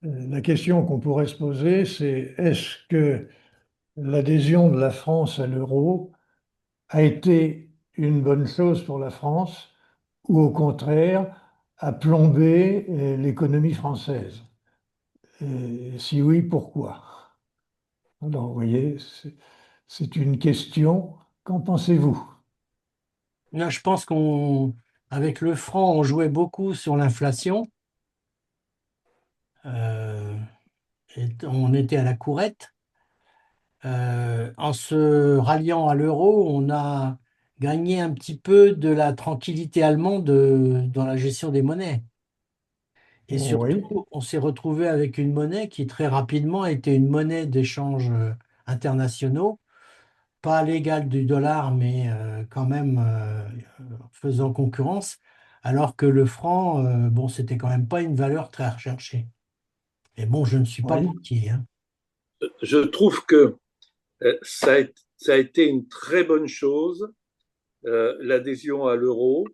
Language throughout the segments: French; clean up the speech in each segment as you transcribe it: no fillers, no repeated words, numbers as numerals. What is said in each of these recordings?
La question qu'on pourrait se poser, c'est est-ce que l'adhésion de la France à l'euro a été une bonne chose pour la France ou au contraire a plombé l'économie française? Et si oui, pourquoi? Alors, vous voyez, c'est une question. Qu'en pensez-vous? Là, je pense avec le franc, on jouait beaucoup sur l'inflation. euh, et on était à la courette. En se ralliant à l'euro, on a gagné un petit peu de la tranquillité allemande dans la gestion des monnaies. Et Oui, surtout, on s'est retrouvé avec une monnaie qui très rapidement était une monnaie d'échange internationaux, pas à l'égal du dollar, mais quand même faisant concurrence, alors que le franc, bon, c'était quand même pas une valeur très recherchée. Et bon, je ne suis pas oui, banquier, hein. Je trouve que ça a été une très bonne chose, l'adhésion à l'euro.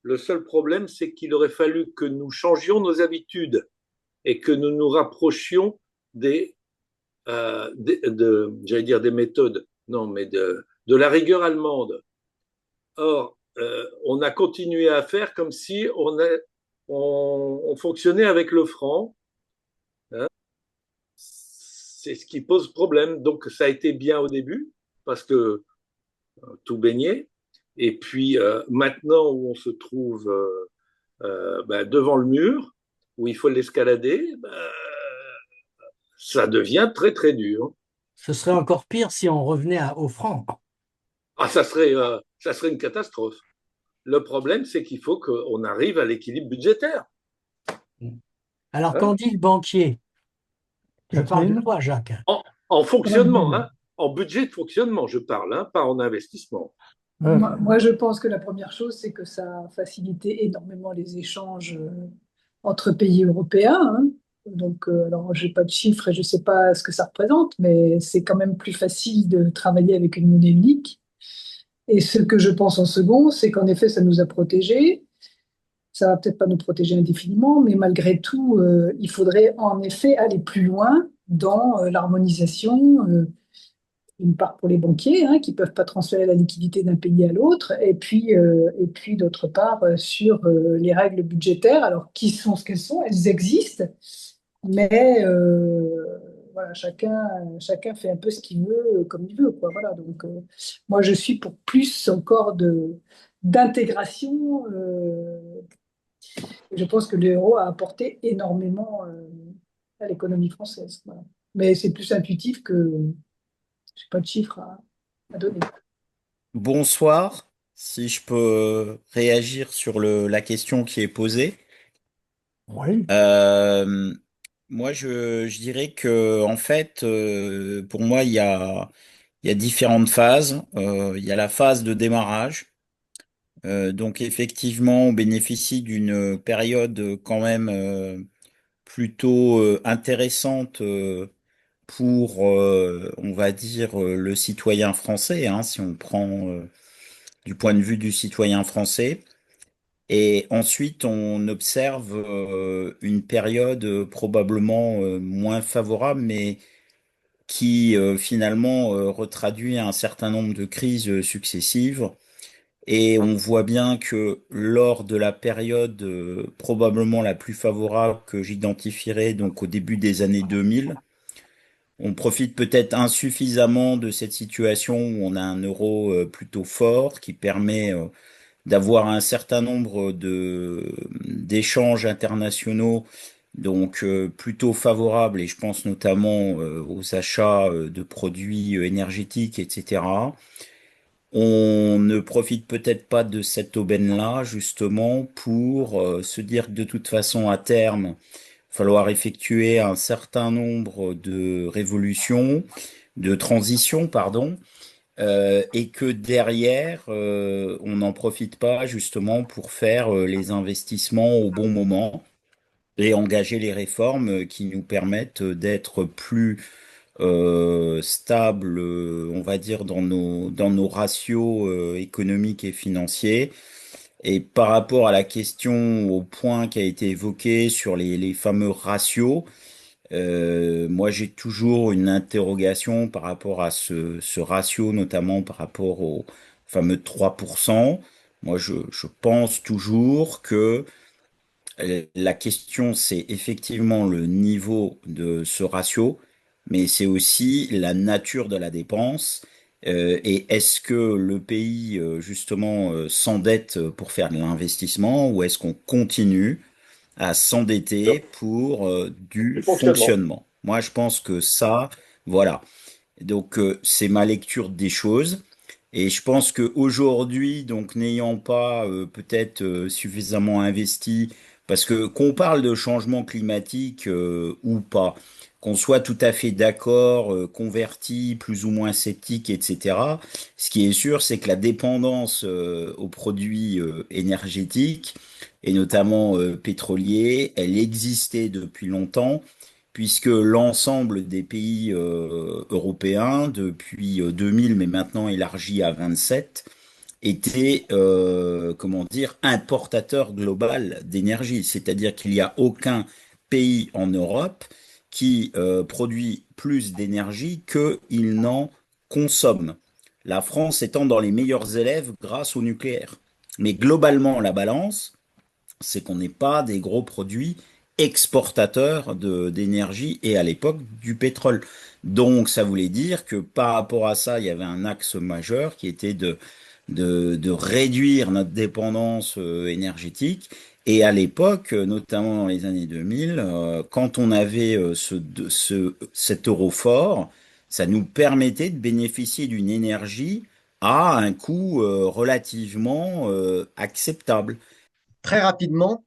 Le seul problème, c'est qu'il aurait fallu que nous changions nos habitudes et que nous nous rapprochions j'allais dire des méthodes, non, mais de la rigueur allemande. Or, on a continué à faire comme si on fonctionnait avec le franc, hein. C'est ce qui pose problème. Donc, ça a été bien au début parce que tout baignait. Et puis, maintenant où on se trouve devant le mur, où il faut l'escalader, ça devient très, très dur. Ce serait encore pire si on revenait au franc. Ah, ça serait une catastrophe. Le problème, c'est qu'il faut qu'on arrive à l'équilibre budgétaire, Alors, qu'en hein, dit le banquier? Je parle de Catherine? toi, Jacques. en, en fonctionnement, hein, en budget de fonctionnement, je parle, hein, pas en investissement. Euh, Moi, je pense que la première chose, c'est que ça a facilité énormément les échanges entre pays européens, hein. Donc, alors, j'ai pas de chiffres et je sais pas ce que ça représente, mais c'est quand même plus facile de travailler avec une monnaie unique. Et ce que je pense en second, c'est qu'en effet, ça nous a protégés. Ça va peut-être pas nous protéger indéfiniment, mais malgré tout, il faudrait en effet aller plus loin dans l'harmonisation. Une part pour les banquiers, hein, qui ne peuvent pas transférer la liquidité d'un pays à l'autre, et puis d'autre part sur les règles budgétaires, alors qui sont ce qu'elles sont, elles existent, mais voilà, chacun fait un peu ce qu'il veut, comme il veut, quoi. Voilà, donc moi je suis pour plus encore d'intégration. Je pense que l'euro a apporté énormément à l'économie française. Voilà. Mais c'est plus intuitif que je n'ai pas de chiffres à donner. Bonsoir, si je peux réagir sur la question qui est posée. oui, Euh, Moi, je dirais que en fait, pour moi, il y a différentes phases. Il y a la phase de démarrage. Donc effectivement, on bénéficie d'une période quand même plutôt intéressante pour, on va dire, le citoyen français, hein, si on prend du point de vue du citoyen français. Et ensuite, on observe une période probablement moins favorable, mais qui finalement retraduit un certain nombre de crises successives. Et on voit bien que lors de la période probablement la plus favorable que j'identifierais, donc au début des années 2000, on profite peut-être insuffisamment de cette situation où on a un euro plutôt fort qui permet d'avoir un certain nombre de d'échanges internationaux donc plutôt favorables et je pense notamment aux achats de produits énergétiques, etc. On ne profite peut-être pas de cette aubaine-là justement pour se dire que de toute façon à terme, il va falloir effectuer un certain nombre de révolutions, de transitions, pardon, et que derrière, on n'en profite pas justement pour faire les investissements au bon moment et engager les réformes qui nous permettent d'être plus stables, on va dire, dans nos ratios économiques et financiers. Et par rapport à la question, au point qui a été évoqué sur les fameux ratios, Moi, j'ai toujours une interrogation par rapport à ce ratio, notamment par rapport au fameux 3%. Moi, je pense toujours que la question, c'est effectivement le niveau de ce ratio, mais c'est aussi la nature de la dépense. Et est-ce que le pays, justement, s'endette pour faire de l'investissement ou est-ce qu'on continue à s'endetter pour Du du fonctionnement. fonctionnement? Moi, je pense que ça, voilà. Donc, c'est ma lecture des choses. Et je pense qu'aujourd'hui, donc n'ayant pas peut-être suffisamment investi, parce que qu'on parle de changement climatique ou pas, qu'on soit tout à fait d'accord, converti, plus ou moins sceptique, etc., ce qui est sûr, c'est que la dépendance aux produits énergétiques, et notamment pétroliers, elle existait depuis longtemps puisque l'ensemble des pays européens, depuis 2000, mais maintenant élargi à 27, étaient, comment dire, importateurs global d'énergie. C'est-à-dire qu'il n'y a aucun pays en Europe qui produit plus d'énergie qu'il n'en consomme. La France étant dans les meilleurs élèves grâce au nucléaire. Mais globalement, la balance, c'est qu'on n'est pas des gros produits exportateurs d'énergie et à l'époque du pétrole. Donc ça voulait dire que par rapport à ça, il y avait un axe majeur qui était de réduire notre dépendance énergétique. Et à l'époque, notamment dans les années 2000, quand on avait cet euro fort, ça nous permettait de bénéficier d'une énergie à un coût relativement acceptable. Très rapidement,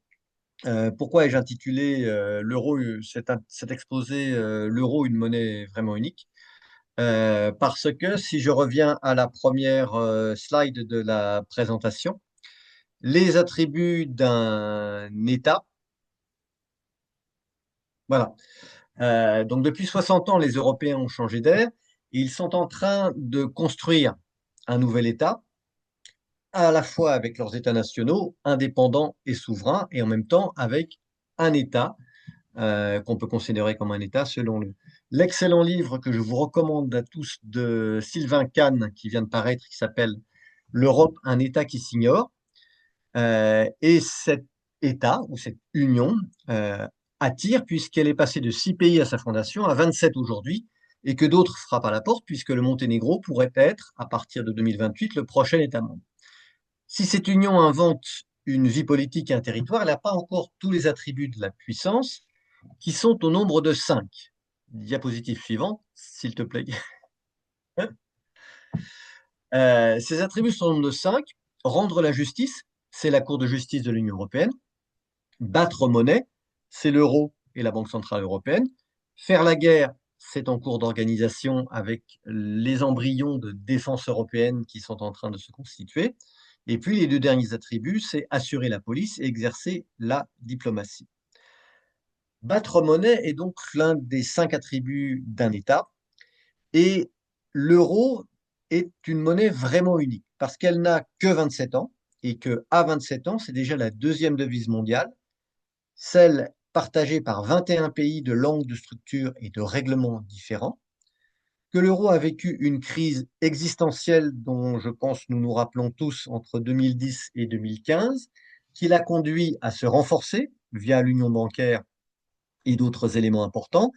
pourquoi ai-je intitulé l'euro, cet exposé, l'euro, une monnaie vraiment unique? Parce que si je reviens à la première slide de la présentation, les attributs d'un État, voilà. Donc depuis 60 ans, les Européens ont changé d'air. Ils sont en train de construire un nouvel État, à la fois avec leurs États nationaux, indépendants et souverains, et en même temps avec un État qu'on peut considérer comme un État selon l'excellent livre que je vous recommande à tous de Sylvain Kahn qui vient de paraître, qui s'appelle L'Europe, un État qui s'ignore. Et cet État ou cette union attire puisqu'elle est passée de 6 pays à sa fondation à 27 aujourd'hui et que d'autres frappent à la porte puisque le Monténégro pourrait être, à partir de 2028, le prochain État membre. Si cette union invente une vie politique et un territoire, elle n'a pas encore tous les attributs de la puissance qui sont au nombre de 5. Diapositive suivante, s'il te plaît. Ces attributs sont au nombre de 5. Rendre la justice, c'est la Cour de justice de l'Union européenne. Battre monnaie, c'est l'euro et la Banque centrale européenne. Faire la guerre, c'est en cours d'organisation avec les embryons de défense européenne qui sont en train de se constituer. Et puis les deux derniers attributs, c'est assurer la police et exercer la diplomatie. Battre monnaie est donc l'un des 5 attributs d'un État. Et l'euro est une monnaie vraiment unique parce qu'elle n'a que 27 ans et qu'à 27 ans, c'est déjà la deuxième devise mondiale, celle partagée par 21 pays de langues, de structures et de règlements différents, que l'euro a vécu une crise existentielle dont je pense nous nous rappelons tous entre 2010 et 2015, qui l'a conduit à se renforcer via l'union bancaire et d'autres éléments importants,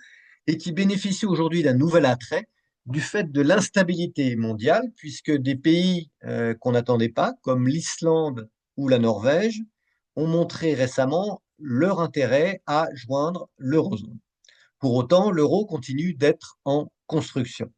et qui bénéficie aujourd'hui d'un nouvel attrait du fait de l'instabilité mondiale, puisque des pays qu'on n'attendait pas, comme l'Islande ou la Norvège, ont montré récemment leur intérêt à joindre l'eurozone. Pour autant, l'euro continue d'être en construction.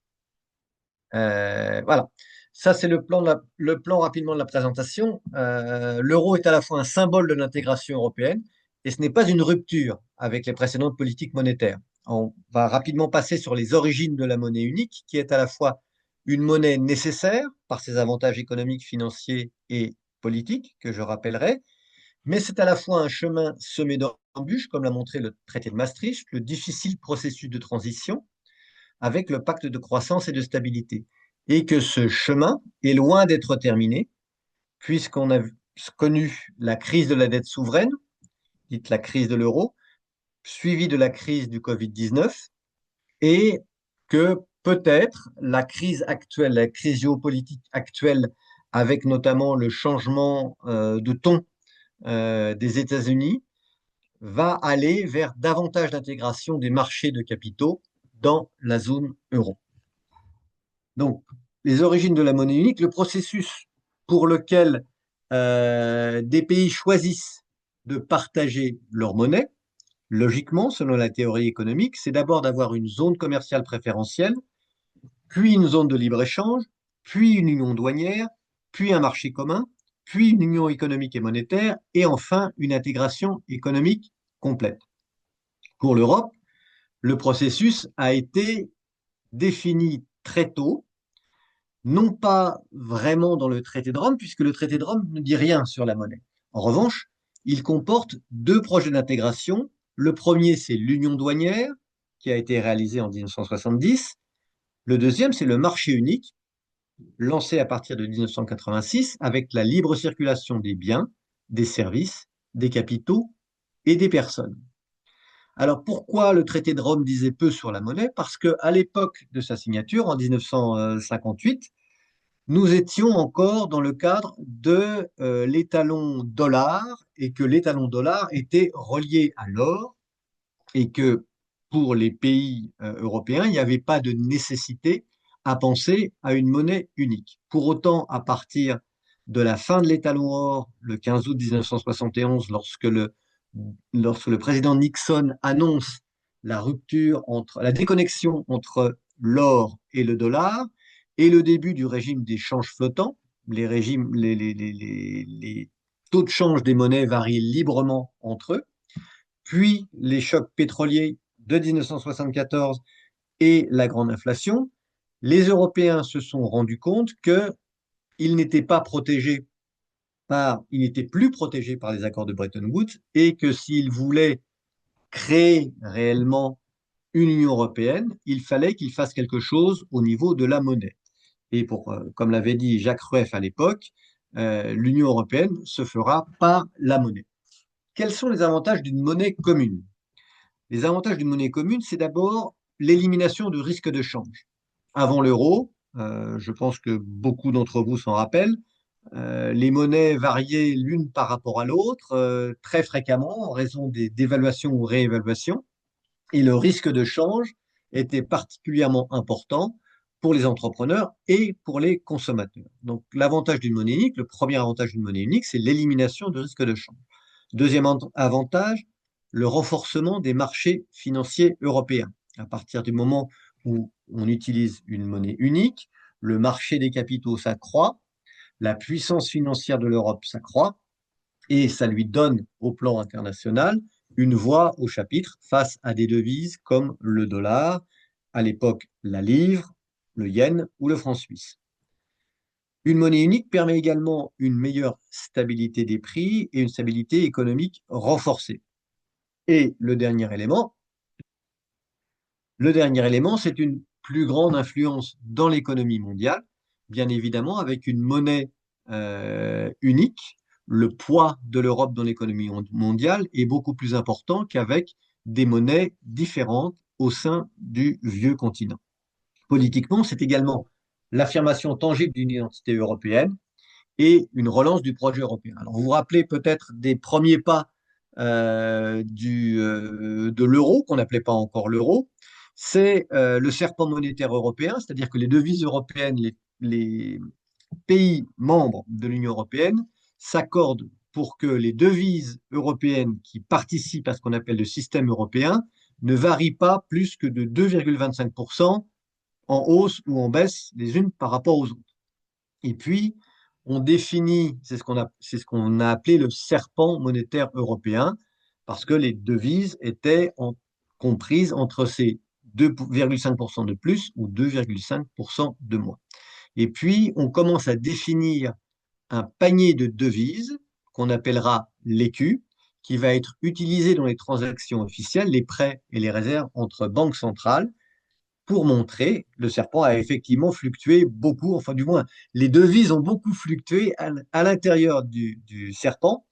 Voilà. Ça, c'est le plan rapidement de la présentation. L'euro est à la fois un symbole de l'intégration européenne et ce n'est pas une rupture avec les précédentes politiques monétaires. On va rapidement passer sur les origines de la monnaie unique, qui est à la fois une monnaie nécessaire par ses avantages économiques, financiers et politiques, que je rappellerai, mais c'est à la fois un chemin semé d'embûches, comme l'a montré le traité de Maastricht, le difficile processus de transition, avec le pacte de croissance et de stabilité. Et que ce chemin est loin d'être terminé, puisqu'on a connu la crise de la dette souveraine, dite la crise de l'euro, suivi de la crise du Covid-19 et que peut-être la crise actuelle, la crise géopolitique actuelle, avec notamment le changement de ton des États-Unis, va aller vers davantage d'intégration des marchés de capitaux dans la zone euro. Donc, les origines de la monnaie unique, le processus pour lequel des pays choisissent de partager leur monnaie, logiquement, selon la théorie économique, c'est d'abord d'avoir une zone commerciale préférentielle, puis une zone de libre-échange, puis une union douanière, puis un marché commun, puis une union économique et monétaire, et enfin une intégration économique complète. Pour l'Europe, le processus a été défini très tôt, non pas vraiment dans le traité de Rome, puisque le traité de Rome ne dit rien sur la monnaie. En revanche, il comporte deux projets d'intégration. Le premier, c'est l'union douanière, qui a été réalisée en 1970. Le deuxième, c'est le marché unique, lancé à partir de 1986, avec la libre circulation des biens, des services, des capitaux et des personnes. Alors pourquoi le traité de Rome disait peu sur la monnaie? Parce qu'à l'époque de sa signature, en 1958, nous étions encore dans le cadre de l'étalon dollar et que l'étalon dollar était relié à l'or et que pour les pays européens, il n'y avait pas de nécessité à penser à une monnaie unique. Pour autant, à partir de la fin de l'étalon or, le 15 août 1971, lorsque le président Nixon annonce la rupture la déconnexion entre l'or et le dollar et le début du régime des changes flottants, les taux de change des monnaies varient librement entre eux, puis les chocs pétroliers de 1974 et la grande inflation, les Européens se sont rendus compte qu'ils n'étaient pas protégés ils n'étaient plus protégés par les accords de Bretton Woods et que s'ils voulaient créer réellement une Union européenne, il fallait qu'ils fassent quelque chose au niveau de la monnaie. Et comme l'avait dit Jacques Rueff à l'époque, l'Union européenne se fera par la monnaie. Quels sont les avantages d'une monnaie commune? Les avantages d'une monnaie commune, c'est d'abord l'élimination du risque de change. Avant l'euro, je pense que beaucoup d'entre vous s'en rappellent, les monnaies variaient l'une par rapport à l'autre très fréquemment en raison des dévaluations ou réévaluations, et le risque de change était particulièrement important pour les entrepreneurs et pour les consommateurs. Donc l'avantage d'une monnaie unique, le premier avantage d'une monnaie unique, c'est l'élimination du risque de change. Deuxième avantage, le renforcement des marchés financiers européens. À partir du moment où on utilise une monnaie unique, le marché des capitaux s'accroît, la puissance financière de l'Europe s'accroît et ça lui donne au plan international une voix au chapitre face à des devises comme le dollar, à l'époque la livre, le yen ou le franc suisse. Une monnaie unique permet également une meilleure stabilité des prix et une stabilité économique renforcée. Et le dernier élément, c'est une plus grande influence dans l'économie mondiale, bien évidemment, avec une monnaie unique. Le poids de l'Europe dans l'économie mondiale est beaucoup plus important qu'avec des monnaies différentes au sein du vieux continent. Politiquement, c'est également l'affirmation tangible d'une identité européenne et une relance du projet européen. Alors, vous vous rappelez peut-être des premiers pas de l'euro, qu'on n'appelait pas encore l'euro, c'est le serpent monétaire européen, c'est-à-dire que les devises européennes, les pays membres de l'Union européenne s'accordent pour que les devises européennes qui participent à ce qu'on appelle le système européen ne varient pas plus que de 2,25% en hausse ou en baisse les unes par rapport aux autres. Et puis, on définit, c'est ce qu'on a appelé le serpent monétaire européen, parce que les devises étaient comprises entre ces 2,5% de plus ou 2,5% de moins. Et puis, on commence à définir un panier de devises qu'on appellera l'écu, qui va être utilisé dans les transactions officielles, les prêts et les réserves entre banques centrales, pour montrer le serpent a effectivement fluctué beaucoup, enfin du moins, les devises ont beaucoup fluctué à l'intérieur du serpent,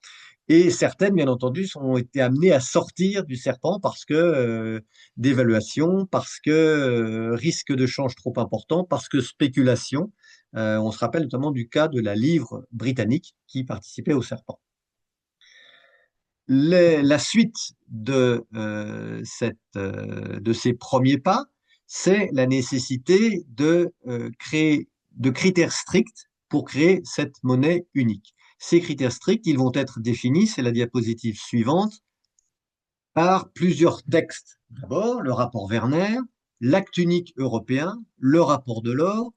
Et certaines, bien entendu, ont été amenées à sortir du serpent parce que dévaluation, parce que risque de change trop important, parce que spéculation. On se rappelle notamment du cas de la livre britannique qui participait au serpent. La suite de ces premiers pas, c'est la nécessité de créer de critères stricts pour créer cette monnaie unique. Ces critères stricts, ils vont être définis, c'est la diapositive suivante, par plusieurs textes. D'abord, le rapport Werner, l'acte unique européen, le rapport Delors,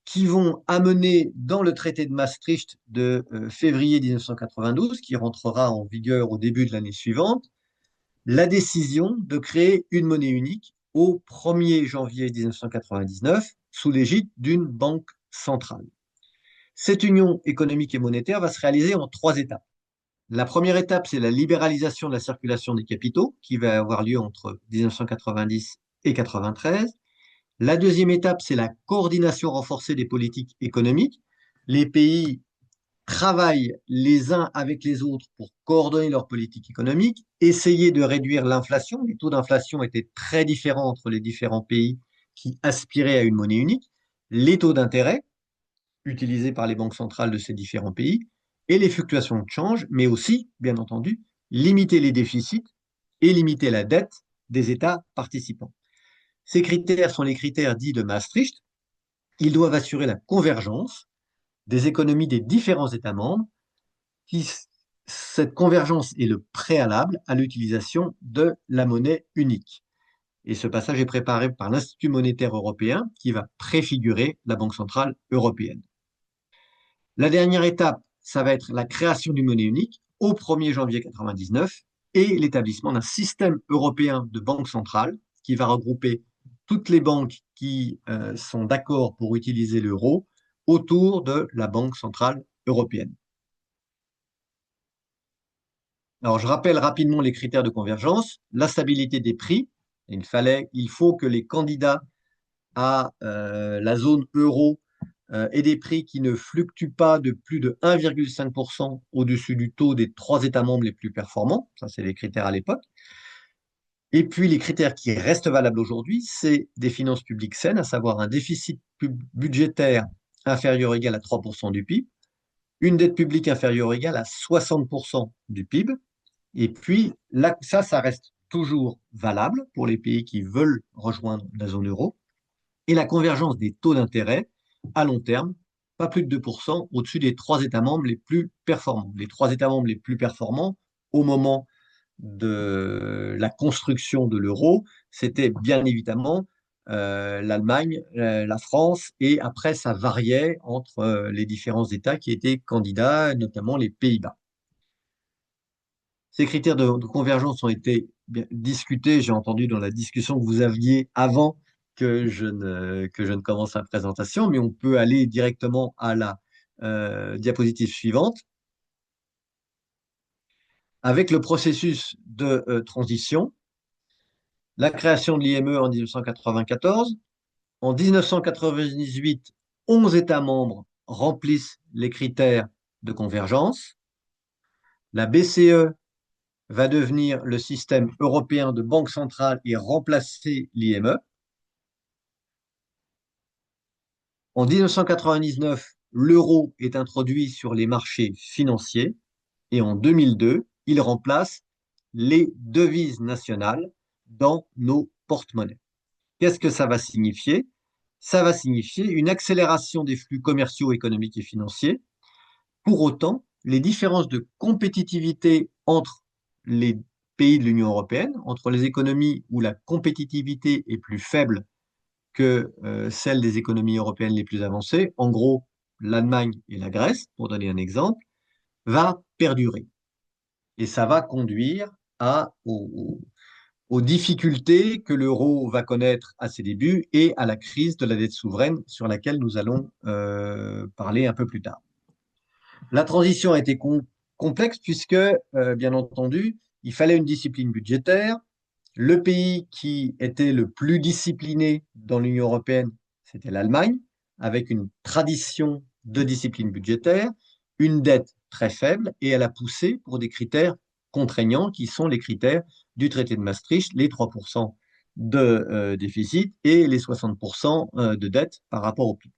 qui vont amener dans le traité de Maastricht de février 1992, qui rentrera en vigueur au début de l'année suivante, la décision de créer une monnaie unique au 1er janvier 1999 sous l'égide d'une banque centrale. Cette union économique et monétaire va se réaliser en 3 étapes. La première étape, c'est la libéralisation de la circulation des capitaux qui va avoir lieu entre 1990 et 1993. La deuxième étape, c'est la coordination renforcée des politiques économiques. Les pays travaillent les uns avec les autres pour coordonner leur politique économique, essayer de réduire l'inflation. Les taux d'inflation étaient très différents entre les différents pays qui aspiraient à une monnaie unique. Les taux d'intérêt utilisés par les banques centrales de ces différents pays et les fluctuations de change, mais aussi, bien entendu, limiter les déficits et limiter la dette des États participants. Ces critères sont les critères dits de Maastricht. Ils doivent assurer la convergence des économies des différents États membres. Cette convergence est le préalable à l'utilisation de la monnaie unique. Et ce passage est préparé par l'Institut monétaire européen qui va préfigurer la Banque centrale européenne. La dernière étape, ça va être la création d'une monnaie unique au 1er janvier 1999 et l'établissement d'un système européen de banque centrale qui va regrouper toutes les banques qui sont d'accord pour utiliser l'euro autour de la Banque centrale européenne. Alors, je rappelle rapidement les critères de convergence. La stabilité des prix. Il faut que les candidats à la zone euro aient des prix qui ne fluctuent pas de plus de 1,5% au-dessus du taux des 3 États membres les plus performants. Ça, c'est les critères à l'époque. Et puis, les critères qui restent valables aujourd'hui, c'est des finances publiques saines, à savoir un déficit budgétaire inférieur ou égal à 3% du PIB, une dette publique inférieure ou égale à 60% du PIB. Et puis, là, ça reste toujours valable pour les pays qui veulent rejoindre la zone euro. Et la convergence des taux d'intérêt à long terme, pas plus de 2% au-dessus des 3 États membres les plus performants. Les 3 États membres les plus performants au moment de la construction de l'euro, c'était bien évidemment l'Allemagne, la France, et après ça variait entre les différents États qui étaient candidats, notamment les Pays-Bas. Ces critères de convergence ont été discutés, j'ai entendu dans la discussion que vous aviez avant que je ne commence la présentation, mais on peut aller directement à la diapositive suivante. Avec le processus de transition, la création de l'IME en 1994, en 1998, 11 États membres remplissent les critères de convergence. La BCE va devenir le système européen de banque centrale et remplacer l'IME. En 1999, l'euro est introduit sur les marchés financiers et en 2002, il remplace les devises nationales dans nos porte-monnaies. Qu'est-ce que ça va signifier? Ça va signifier une accélération des flux commerciaux, économiques et financiers. Pour autant, les différences de compétitivité entre les pays de l'Union européenne, entre les économies où la compétitivité est plus faible que celle des économies européennes les plus avancées, en gros l'Allemagne et la Grèce, pour donner un exemple, va perdurer. Et ça va conduire aux difficultés que l'euro va connaître à ses débuts et à la crise de la dette souveraine sur laquelle nous allons parler un peu plus tard. La transition a été complexe puisque, bien entendu, il fallait une discipline budgétaire. Le pays qui était le plus discipliné dans l'Union européenne, c'était l'Allemagne, avec une tradition de discipline budgétaire, une dette très faible et elle a poussé pour des critères contraignants qui sont les critères du traité de Maastricht, les 3% de déficit et les 60% de dette par rapport au PIB.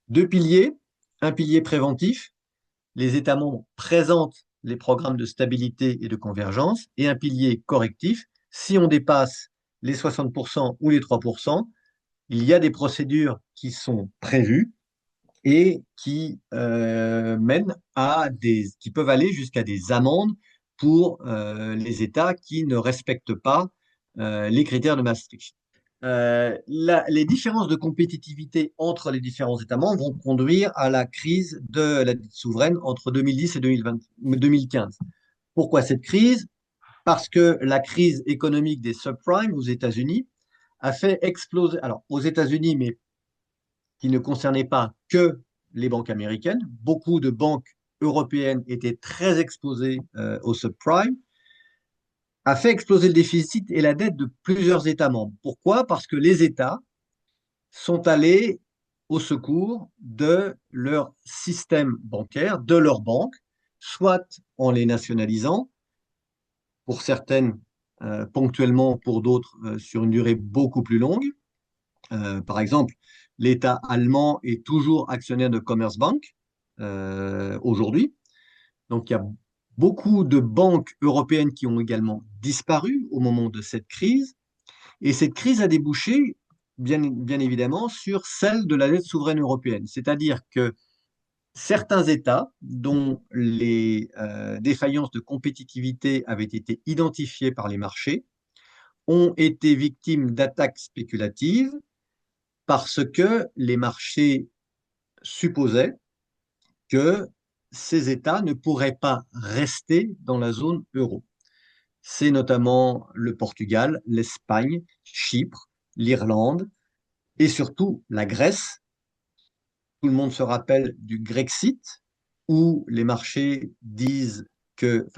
Deux piliers, un pilier préventif, les États membres présentent les programmes de stabilité et de convergence, et un pilier correctif, si on dépasse les 60% ou les 3%, il y a des procédures qui sont prévues et qui qui peuvent aller jusqu'à des amendes pour les États qui ne respectent pas les critères de Maastricht. Les différences de compétitivité entre les différents États membres vont conduire à la crise de la dette souveraine entre 2010 et 2015. Pourquoi cette crise? Parce que la crise économique des subprimes aux États-Unis a fait exploser, alors aux États-Unis, mais qui ne concernait pas que les banques américaines. Beaucoup de banques européennes étaient très exposées aux subprimes, a fait exploser le déficit et la dette de plusieurs États membres. Pourquoi? Parce que les États sont allés au secours de leur système bancaire, de leurs banques, soit en les nationalisant, pour certaines ponctuellement, pour d'autres sur une durée beaucoup plus longue. Par exemple, l'État allemand est toujours actionnaire de Commerzbank aujourd'hui. Donc, il y a beaucoup de banques européennes qui ont également disparu au moment de cette crise. Et cette crise a débouché, bien évidemment, sur celle de la dette souveraine européenne. C'est-à-dire que certains États dont les défaillances de compétitivité avaient été identifiées par les marchés ont été victimes d'attaques spéculatives parce que les marchés supposaient que ces États ne pourraient pas rester dans la zone euro. C'est notamment le Portugal, l'Espagne, Chypre, l'Irlande et surtout la Grèce. Tout le monde se rappelle du Grexit, où les marchés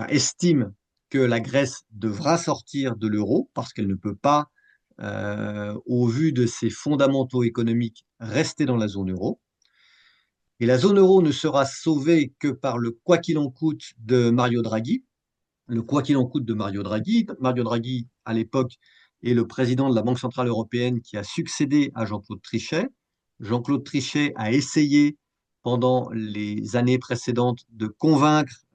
estiment que la Grèce devra sortir de l'euro parce qu'elle ne peut pas, au vu de ses fondamentaux économiques, rester dans la zone euro. Et la zone euro ne sera sauvée que par le quoi qu'il en coûte de Mario Draghi. Le quoi qu'il en coûte de Mario Draghi. Mario Draghi, à l'époque, est le président de la Banque centrale européenne qui a succédé à Jean-Claude Trichet. Jean-Claude Trichet a essayé pendant les années précédentes de convaincre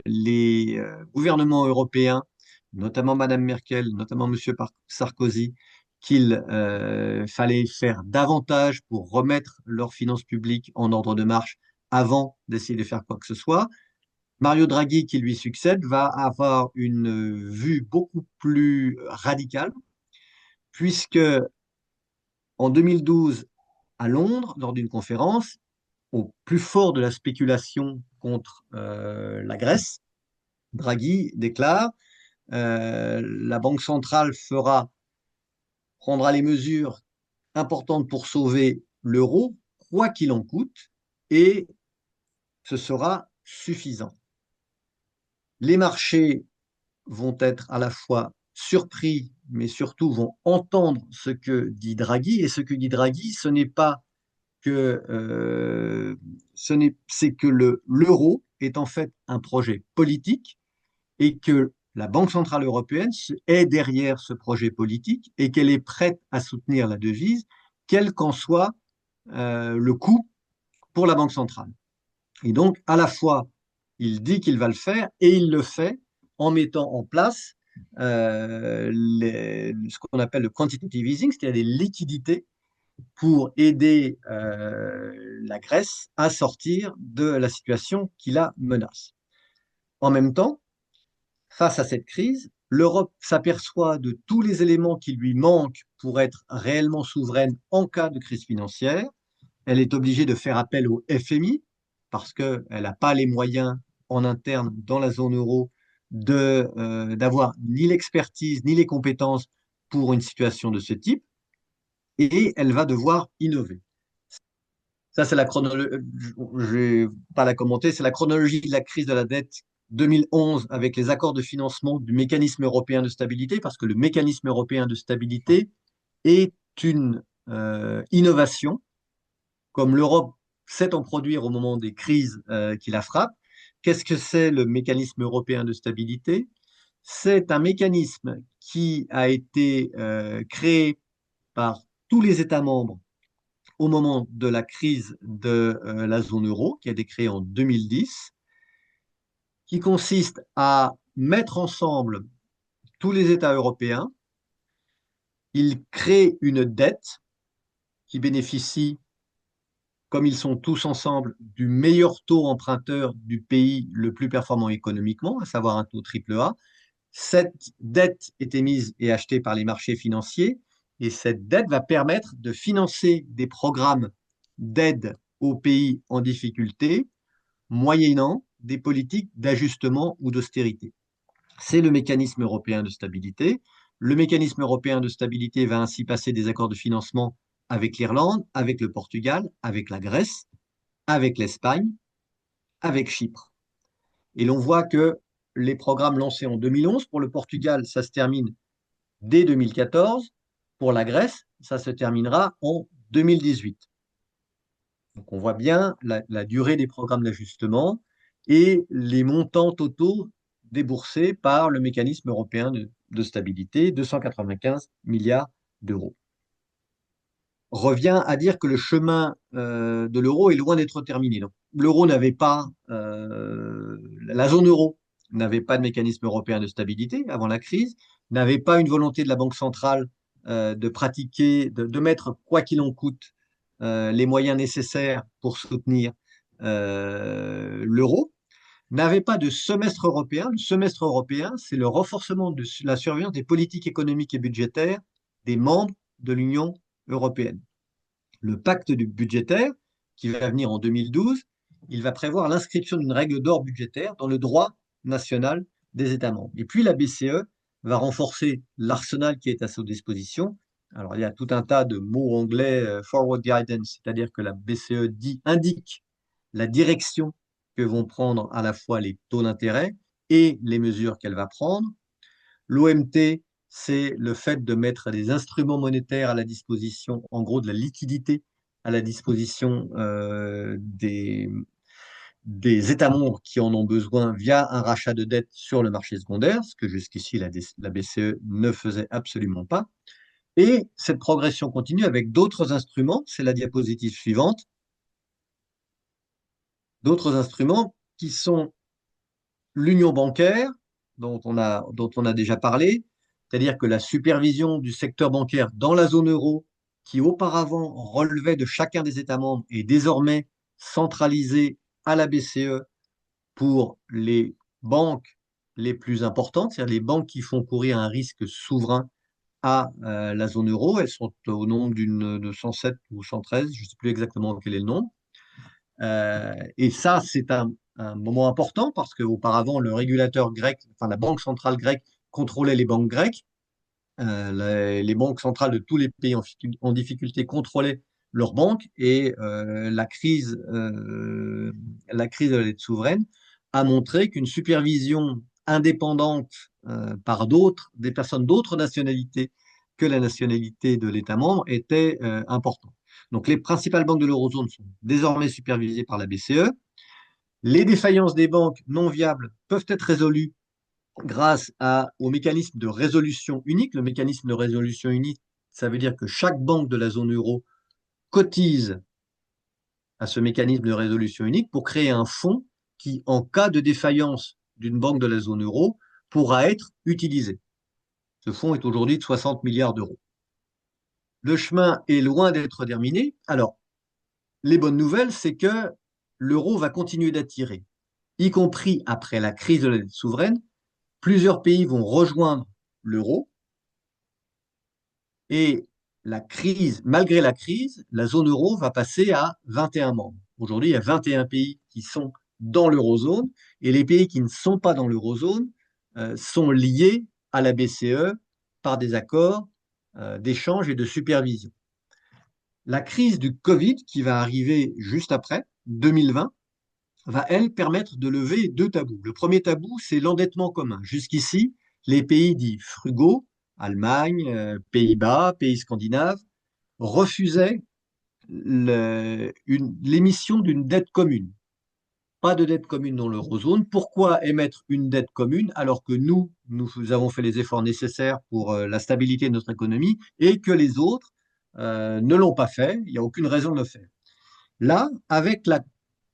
les gouvernements européens, notamment Madame Merkel, notamment Monsieur Sarkozy, qu'il fallait faire davantage pour remettre leurs finances publiques en ordre de marche avant d'essayer de faire quoi que ce soit. Mario Draghi, qui lui succède, va avoir une vue beaucoup plus radicale, puisque en 2012, à Londres, lors d'une conférence, au plus fort de la spéculation contre la Grèce, Draghi déclare la Banque centrale prendra les mesures importantes pour sauver l'euro, quoi qu'il en coûte, et ce sera suffisant. Les marchés vont être à la fois surpris, mais surtout vont entendre ce que dit Draghi. Et ce que dit Draghi, ce n'est pas que c'est que l'euro est en fait un projet politique et que la Banque centrale européenne est derrière ce projet politique et qu'elle est prête à soutenir la devise, quel qu'en soit le coût pour la Banque centrale. Et donc, à la fois, il dit qu'il va le faire et il le fait en mettant en place ce qu'on appelle le quantitative easing, c'est-à-dire des liquidités pour aider la Grèce à sortir de la situation qui la menace. En même temps, face à cette crise, l'Europe s'aperçoit de tous les éléments qui lui manquent pour être réellement souveraine en cas de crise financière. Elle est obligée de faire appel au FMI parce qu'elle n'a pas les moyens en interne dans la zone euro d'avoir ni l'expertise ni les compétences pour une situation de ce type. Et elle va devoir innover. Ça, c'est la chronologie, je vais pas la commenter, c'est la chronologie de la crise de la dette 2011 avec les accords de financement du mécanisme européen de stabilité, parce que le mécanisme européen de stabilité est une innovation, comme l'Europe sait en produire au moment des crises qui la frappent, qu'est-ce que c'est le mécanisme européen de stabilité? C'est un mécanisme qui a été créé par tous les États membres au moment de la crise de la zone euro, qui a été créée en 2010, qui consiste à mettre ensemble tous les États européens. Ils créent une dette qui bénéficie, comme ils sont tous ensemble, du meilleur taux emprunteur du pays le plus performant économiquement, à savoir un taux triple A. Cette dette est émise et achetée par les marchés financiers et cette dette va permettre de financer des programmes d'aide aux pays en difficulté, moyennant des politiques d'ajustement ou d'austérité. C'est le mécanisme européen de stabilité. Le mécanisme européen de stabilité va ainsi passer des accords de financement avec l'Irlande, avec le Portugal, avec la Grèce, avec l'Espagne, avec Chypre. Et l'on voit que les programmes lancés en 2011, pour le Portugal, ça se termine dès 2014. Pour la Grèce, ça se terminera en 2018. Donc on voit bien la durée des programmes d'ajustement et les montants totaux déboursés par le mécanisme européen de stabilité, 295 milliards d'euros. Revient à dire que le chemin de l'euro est loin d'être terminé. L'euro n'avait pas, la zone euro n'avait pas de mécanisme européen de stabilité avant la crise, n'avait pas une volonté de la Banque centrale de pratiquer, de mettre quoi qu'il en coûte les moyens nécessaires pour soutenir l'euro, n'avait pas de semestre européen. Le semestre européen, c'est le renforcement de la surveillance des politiques économiques et budgétaires des membres de l'Union européenne. Le pacte budgétaire, qui va venir en 2012, il va prévoir l'inscription d'une règle d'or budgétaire dans le droit national des États membres. Et puis la BCE va renforcer l'arsenal qui est à sa disposition. Alors il y a tout un tas de mots anglais, forward guidance, c'est-à-dire que la BCE indique la direction que vont prendre à la fois les taux d'intérêt et les mesures qu'elle va prendre. L'OMT, c'est le fait de mettre des instruments monétaires à la disposition, en gros de la liquidité à la disposition des États membres qui en ont besoin via un rachat de dette sur le marché secondaire, ce que jusqu'ici la BCE ne faisait absolument pas. Et cette progression continue avec d'autres instruments, c'est la diapositive suivante, d'autres instruments qui sont l'union bancaire, dont on a déjà parlé, c'est-à-dire que la supervision du secteur bancaire dans la zone euro, qui auparavant relevait de chacun des États membres, est désormais centralisée à la BCE pour les banques les plus importantes, c'est-à-dire les banques qui font courir un risque souverain à la zone euro. Elles sont au nombre de 107 ou 113, je ne sais plus exactement quel est le nombre. Et ça, c'est un moment important parce qu'auparavant, le régulateur grec, enfin la banque centrale grecque, contrôlait les banques grecques. Les banques centrales de tous les pays en difficulté contrôlaient leurs banques et la crise de la dette souveraine a montré qu'une supervision indépendante par des personnes d'autres nationalités que la nationalité de l'État membre était importante. Donc les principales banques de l'eurozone sont désormais supervisées par la BCE. Les défaillances des banques non viables peuvent être résolues grâce au mécanisme de résolution unique. Le mécanisme de résolution unique, ça veut dire que chaque banque de la zone euro cotise à ce mécanisme de résolution unique pour créer un fonds qui, en cas de défaillance d'une banque de la zone euro, pourra être utilisé. Ce fonds est aujourd'hui de 60 milliards d'euros. Le chemin est loin d'être terminé. Alors, les bonnes nouvelles, c'est que l'euro va continuer d'attirer, y compris après la crise de la dette souveraine. Plusieurs pays vont rejoindre l'euro et malgré la crise, la zone euro va passer à 21 membres. Aujourd'hui, il y a 21 pays qui sont dans l'eurozone et les pays qui ne sont pas dans l'eurozone sont liés à la BCE par des accords d'échange et de supervision. La crise du Covid qui va arriver juste après, 2020, va, elle, permettre de lever deux tabous. Le premier tabou, c'est l'endettement commun. Jusqu'ici, les pays dits frugaux, Allemagne, Pays-Bas, pays scandinaves, refusaient l'émission d'une dette commune pas de dette commune dans l'eurozone. Pourquoi émettre une dette commune alors que nous avons fait les efforts nécessaires pour la stabilité de notre économie et que les autres ne l'ont pas fait? Il n'y a aucune raison de le faire. Là, avec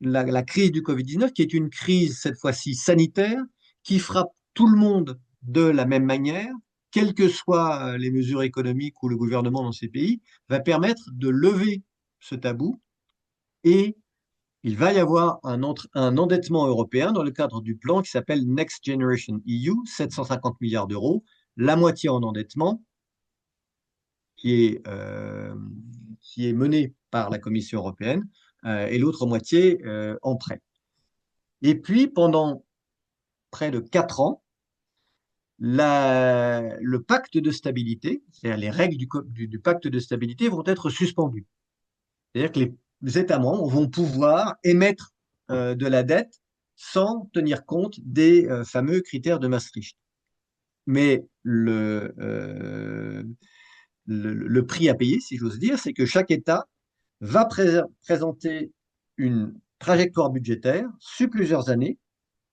la crise du Covid-19, qui est une crise cette fois-ci sanitaire, qui frappe tout le monde de la même manière, quelles que soient les mesures économiques ou le gouvernement dans ces pays, va permettre de lever ce tabou et il va y avoir un endettement européen dans le cadre du plan qui s'appelle Next Generation EU, 750 milliards d'euros, la moitié en endettement, qui est mené par la Commission européenne, et l'autre moitié en prêt. Et puis, pendant près de 4 ans, le pacte de stabilité, c'est-à-dire les règles du pacte de stabilité vont être suspendues. C'est-à-dire que les États membres vont pouvoir émettre de la dette sans tenir compte des fameux critères de Maastricht. Mais le prix à payer, si j'ose dire, c'est que chaque État va présenter une trajectoire budgétaire sur plusieurs années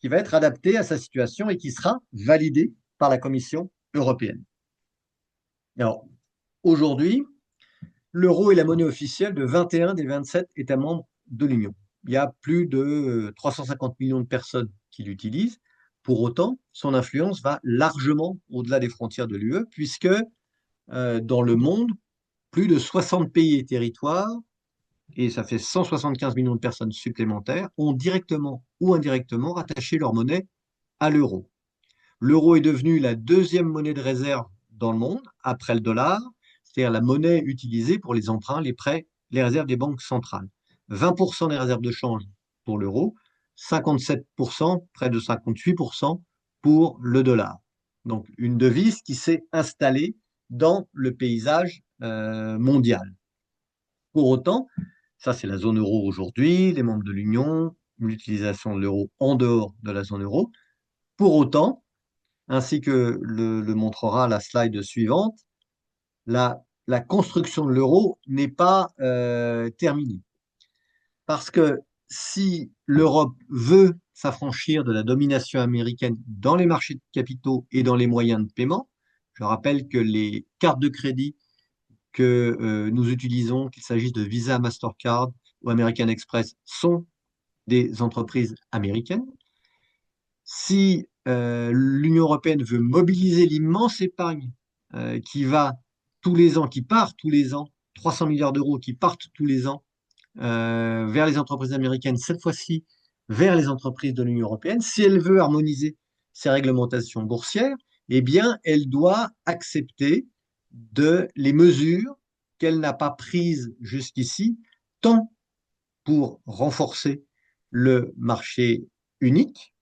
qui va être adaptée à sa situation et qui sera validée par la Commission européenne. Alors, aujourd'hui, l'euro est la monnaie officielle de 21 des 27 États membres de l'Union. Il y a plus de 350 millions de personnes qui l'utilisent. Pour autant, son influence va largement au-delà des frontières de l'UE, puisque dans le monde, plus de 60 pays et territoires, et ça fait 175 millions de personnes supplémentaires, ont directement ou indirectement rattaché leur monnaie à l'euro. L'euro est devenu la deuxième monnaie de réserve dans le monde, après le dollar, c'est-à-dire la monnaie utilisée pour les emprunts, les prêts, les réserves des banques centrales. 20% des réserves de change pour l'euro, 57%, près de 58% pour le dollar. Donc une devise qui s'est installée dans le paysage mondial. Pour autant, ça c'est la zone euro aujourd'hui, les membres de l'Union, l'utilisation de l'euro en dehors de la zone euro. Pour autant, ainsi que le montrera la slide suivante, la construction de l'euro n'est pas terminée. Parce que si l'Europe veut s'affranchir de la domination américaine dans les marchés de capitaux et dans les moyens de paiement, je rappelle que les cartes de crédit que nous utilisons, qu'il s'agisse de Visa, Mastercard ou American Express, sont des entreprises américaines. Si l'Union européenne veut mobiliser l'immense épargne qui va tous les ans, qui part tous les ans, 300 milliards d'euros qui partent tous les ans vers les entreprises américaines, cette fois-ci vers les entreprises de l'Union européenne, si elle veut harmoniser ses réglementations boursières, eh bien, elle doit accepter les mesures qu'elle n'a pas prises jusqu'ici, tant pour renforcer le marché unique,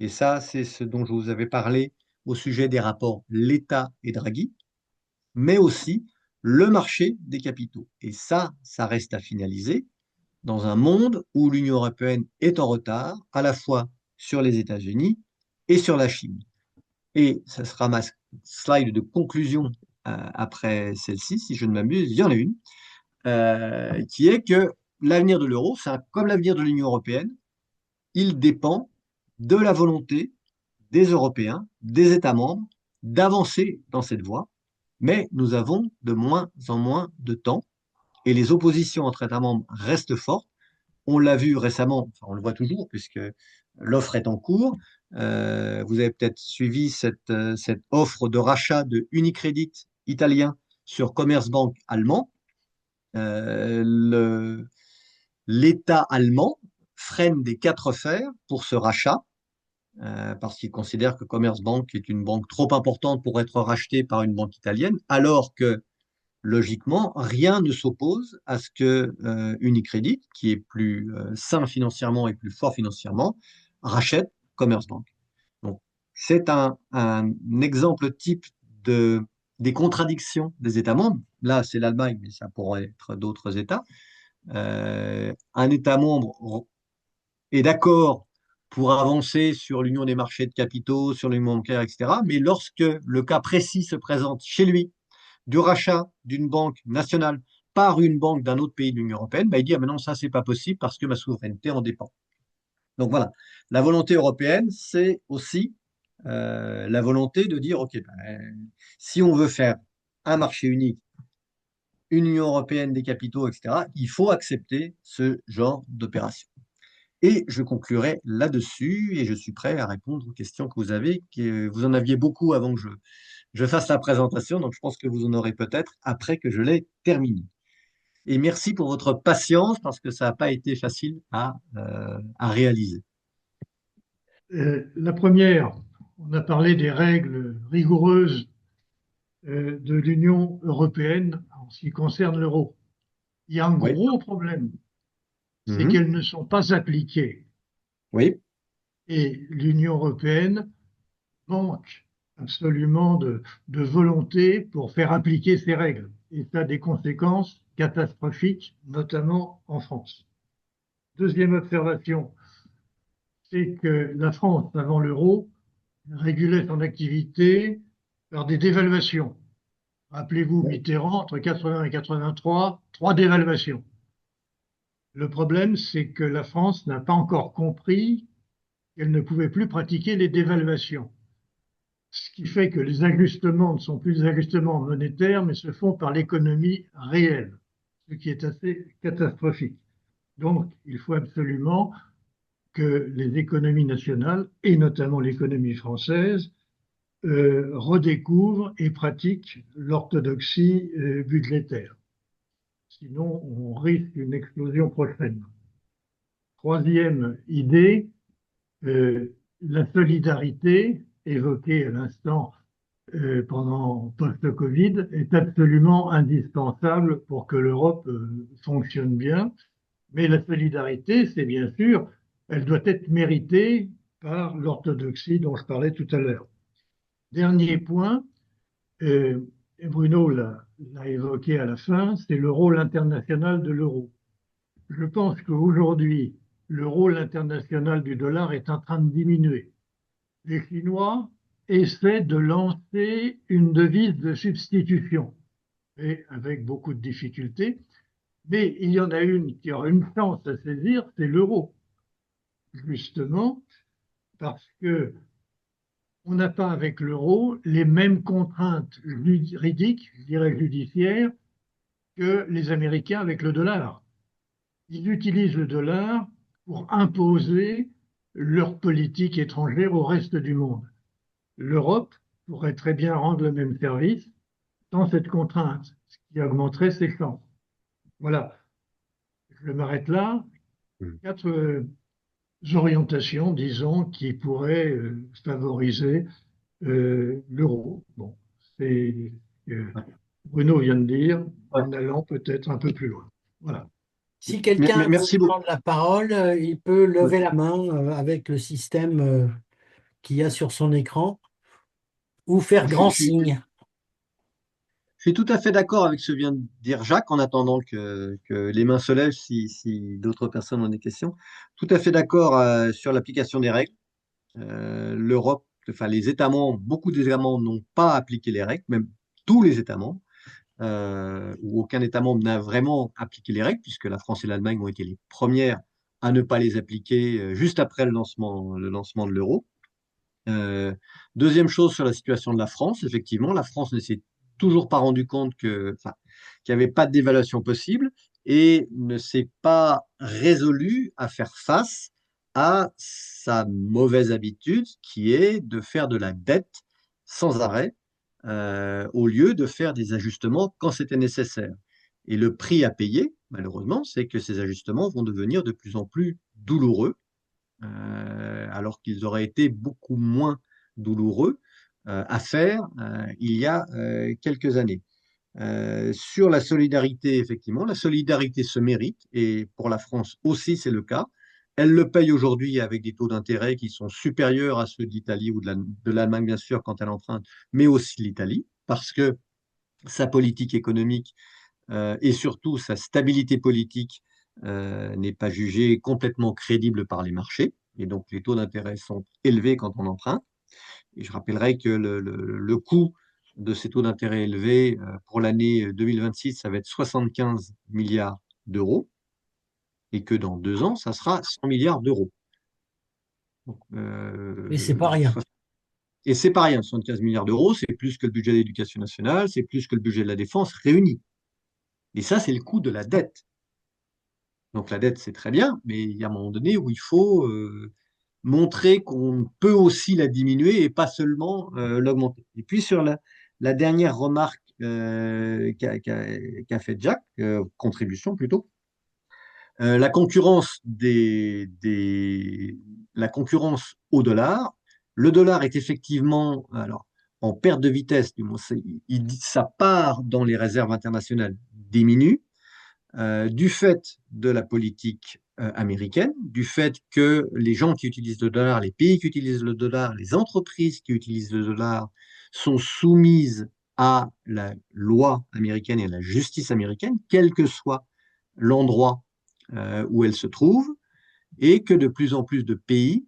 et ça, c'est ce dont je vous avais parlé au sujet des rapports l'État et Draghi, mais aussi le marché des capitaux. Et ça reste à finaliser dans un monde où l'Union européenne est en retard, à la fois sur les États-Unis et sur la Chine. Et ce sera ma slide de conclusion après celle-ci, si je ne m'abuse, il y en a une, qui est que l'avenir de l'euro, comme l'avenir de l'Union européenne, il dépend de la volonté des Européens, des États membres, d'avancer dans cette voie. Mais nous avons de moins en moins de temps et les oppositions entre États membres restent fortes. On l'a vu récemment, enfin, on le voit toujours puisque l'offre est en cours. Vous avez peut-être suivi cette offre de rachat de Unicredit italien sur Commerzbank allemand. L'État allemand freine des 4 fers pour ce rachat parce qu'il considère que Commerzbank est une banque trop importante pour être rachetée par une banque italienne, alors que logiquement, rien ne s'oppose à ce que Unicredit, qui est plus sain financièrement et plus fort financièrement, rachète Commerzbank. Donc, c'est un exemple type des contradictions des États membres. Là, c'est l'Allemagne, mais ça pourrait être d'autres États. Un État membre est d'accord pour avancer sur l'union des marchés de capitaux, sur l'union bancaire, etc. Mais lorsque le cas précis se présente chez lui, du rachat d'une banque nationale par une banque d'un autre pays de l'Union européenne, il dit ah, mais non, ça, c'est pas possible parce que ma souveraineté en dépend. Donc voilà, la volonté européenne, c'est aussi la volonté de dire, OK, si on veut faire un marché unique, une Union européenne des capitaux, etc., il faut accepter ce genre d'opération. Et je conclurai là-dessus et je suis prêt à répondre aux questions que vous avez. Vous en aviez beaucoup avant que je fasse la présentation, donc je pense que vous en aurez peut-être après que je l'ai terminé. Et merci pour votre patience parce que ça n'a pas été facile à réaliser. La première, on a parlé des règles rigoureuses de l'Union européenne en ce qui concerne l'euro. Il y a un Oui. gros problème, c'est Mhm. qu'elles ne sont pas appliquées. Oui. Et l'Union européenne manque absolument de volonté pour faire appliquer ces règles. Et ça a des conséquences catastrophiques, notamment en France. Deuxième observation, c'est que la France, avant l'euro, régulait son activité par des dévaluations. Rappelez-vous, Mitterrand, entre 80 et 83, 3 dévaluations. Le problème, c'est que la France n'a pas encore compris qu'elle ne pouvait plus pratiquer les dévaluations. Ce qui fait que les ajustements ne sont plus des ajustements monétaires, mais se font par l'économie réelle, ce qui est assez catastrophique. Donc, il faut absolument que les économies nationales, et notamment l'économie française, redécouvrent et pratiquent l'orthodoxie budgétaire. Sinon, on risque une explosion prochaine. Troisième idée, la solidarité évoquée à l'instant pendant post-Covid est absolument indispensable pour que l'Europe fonctionne bien. Mais la solidarité, c'est bien sûr, elle doit être méritée par l'orthodoxie dont je parlais tout à l'heure. Dernier point, Bruno l'a évoqué à la fin, c'est le rôle international de l'euro. Je pense qu'aujourd'hui, le rôle international du dollar est en train de diminuer. Les Chinois essaient de lancer une devise de substitution, et avec beaucoup de difficultés. Mais il y en a une qui aura une chance à saisir, c'est l'euro. Justement, parce que on n'a pas avec l'euro les mêmes contraintes juridiques, je dirais judiciaires, que les Américains avec le dollar. Ils utilisent le dollar pour imposer leur politique étrangère au reste du monde. L'Europe pourrait très bien rendre le même service sans cette contrainte, ce qui augmenterait ses chances. Voilà, je m'arrête là. 4 orientations, disons, qui pourraient favoriser l'euro. Bon, c'est Bruno vient de dire, Ouais. en allant peut-être un peu plus loin. Voilà. Si quelqu'un veut Merci beaucoup. prendre la parole, il peut lever la main avec le système qu'il y a sur son écran ou faire Je, grand je- signe. je suis tout à fait d'accord avec ce que vient de dire Jacques, en attendant que les mains se lèvent si d'autres personnes ont des questions. Tout à fait d'accord sur l'application des règles. L'Europe, enfin les États membres, beaucoup des États membres n'ont pas appliqué les règles, même tous les États membres, où aucun État membre n'a vraiment appliqué les règles, puisque la France et l'Allemagne ont été les premières à ne pas les appliquer juste après le lancement de l'euro. Deuxième chose sur la situation de la France, effectivement, la France ne s'est toujours pas rendu compte enfin, qu'il n'y avait pas de dévaluation possible et ne s'est pas résolu à faire face à sa mauvaise habitude qui est de faire de la dette sans arrêt au lieu de faire des ajustements quand c'était nécessaire. Et le prix à payer, malheureusement, c'est que ces ajustements vont devenir de plus en plus douloureux alors qu'ils auraient été beaucoup moins douloureux à faire il y a quelques années. Sur la solidarité, effectivement, la solidarité se mérite, et pour la France aussi, c'est le cas. Elle le paye aujourd'hui avec des taux d'intérêt qui sont supérieurs à ceux d'Italie ou de l'Allemagne, bien sûr, quand elle emprunte, mais aussi l'Italie, parce que sa politique économique et surtout sa stabilité politique n'est pas jugée complètement crédible par les marchés. Et donc, les taux d'intérêt sont élevés quand on emprunte. Et je rappellerai que le coût de ces taux d'intérêt élevés pour l'année 2026, ça va être 75 milliards d'euros et que dans 2 ans, ça sera 100 milliards d'euros. Donc, Mais c'est pas rien. et c'est pas rien, 75 milliards d'euros, c'est plus que le budget de l'éducation nationale, c'est plus que le budget de la défense réuni. Et ça, c'est le coût de la dette. Donc la dette, c'est très bien, mais il y a un moment donné où il faut montrer qu'on peut aussi la diminuer et pas seulement l'augmenter. Et puis sur la dernière remarque qu'a fait Jack, contribution plutôt, la concurrence la concurrence au dollar. Le dollar est effectivement, alors, en perte de vitesse, du moins, sa part dans les réserves internationales diminue du fait de la politique américaine, du fait que les gens qui utilisent le dollar, les pays qui utilisent le dollar, les entreprises qui utilisent le dollar sont soumises à la loi américaine et à la justice américaine, quel que soit l'endroit où elles se trouvent, et que de plus en plus de pays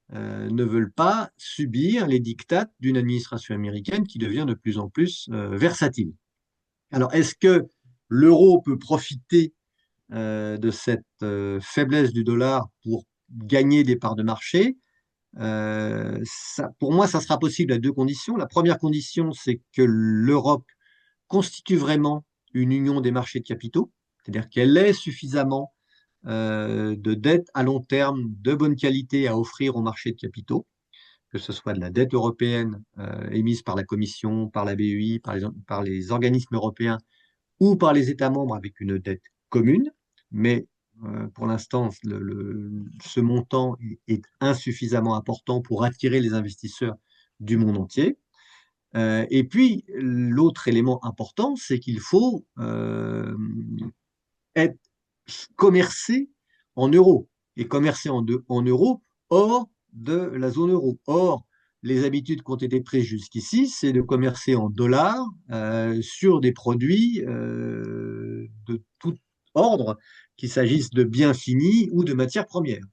ne veulent pas subir les diktats d'une administration américaine qui devient de plus en plus versatile. Alors, est-ce que l'euro peut profiter de cette faiblesse du dollar pour gagner des parts de marché? Pour moi, ça sera possible à deux conditions. La première condition, c'est que l'Europe constitue vraiment une union des marchés de capitaux, c'est-à-dire qu'elle ait suffisamment de dettes à long terme de bonne qualité à offrir au marché de capitaux, que ce soit de la dette européenne émise par la Commission, par la BEI, par les organismes européens ou par les États membres avec une dette commune. Mais pour l'instant, ce montant est insuffisamment important pour attirer les investisseurs du monde entier. Et puis, l'autre élément important, c'est qu'il faut être commercer en euros et commercer en euros hors de la zone euro. Or, les habitudes qui ont été prises jusqu'ici, c'est de commercer en dollars sur des produits de tout ordre, qu'il s'agisse de biens finis ou de matières premières.